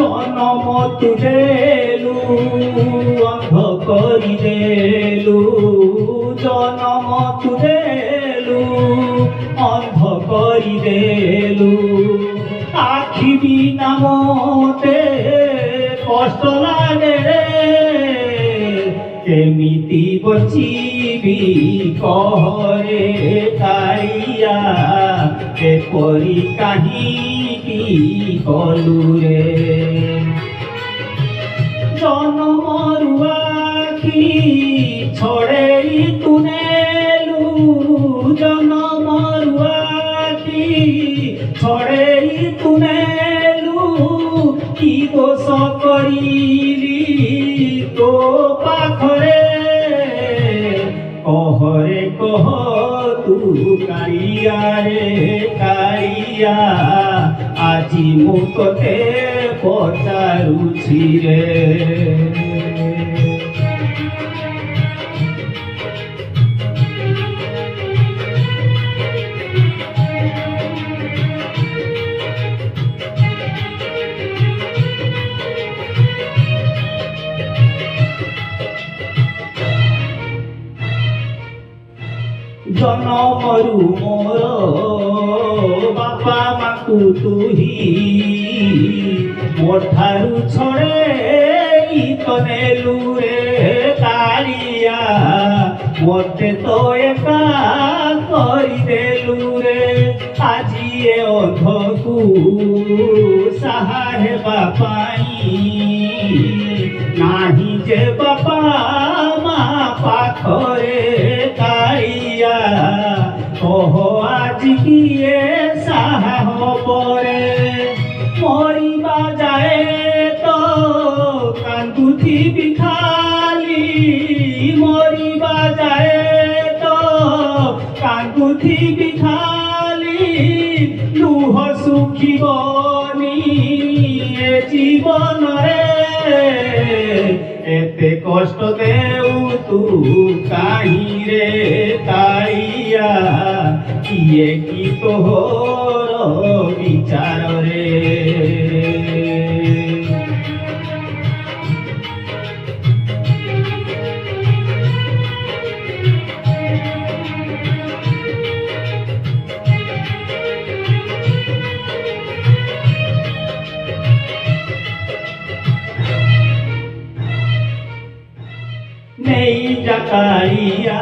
জনম তুলেলু অন্ধ করিদেলু জনম তুলেলু অন্ধ করিদেলু আখি বিনা মতে কষ্ট লাগে রে কেমিতি বচিবি কহরে কাইয়া এপরি কাহিকি কলু রে জনমরু আখি ছড়েই তুনেলু জনমরু আখি ছড়েই তুনেলু কি দোষ করিলি তো পাখরে কহরে কহ তু কাইয়া রে কাইয়া আজি মু তোতে পচারুছি রে জনমরু মোর বাপা মাকু তুহি মোঠারু ছড়েই তনেলু রে কালিয়া মতে তো একা করিদেলু রে আজি এ অন্ধকু সাহা হেবা পাই নাহি যে বাপা মা পাখরে কাইয়া কহ আজি কিয়ে সাহা হবরে মরিবা যায় তো কান্দুথিবি খালি মরিবা যায় তো কান্দুথিবি খালি লুহ শুখিবনি এ জীবনরে এতে কষ্ট দেউ তু কাহি রে কাইয়া কিয়ে কি তোহর বিচার রে নেই জাকাইয়া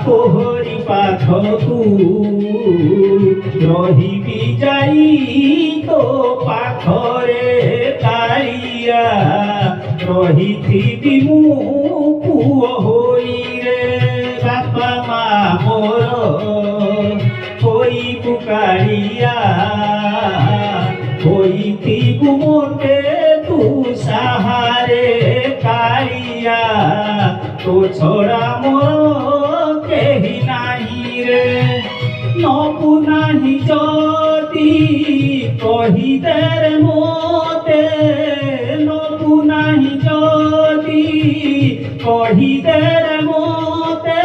তোহরি পাখকু রহিবি যাই তো পাখরে কাইয়া রহিথিবি মু পুଅ হই রে বাপা মা মোর হই পুকারিয়া হইথিবু মোটে তু সাহারে কাইয়া তো ছড়া মোর কেহি নাহি রে নপু নাহি যদি কহিদে রে মোতে নপু নাহি যদি কহিদে রে মোতে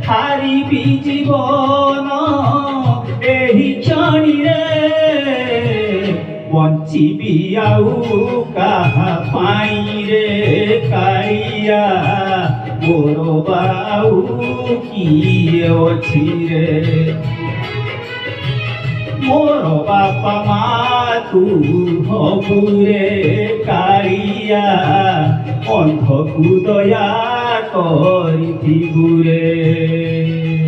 হারিবি জীবন এই ক্ষণি রে বঞ্চিবি আউ কাহা পাই রে কাইয়া মোর বাউ কিয়ে অছি রে মোর বাপা মা তু হবু রে কাইয়া অন্ধকু দয়া করিথিবু রে।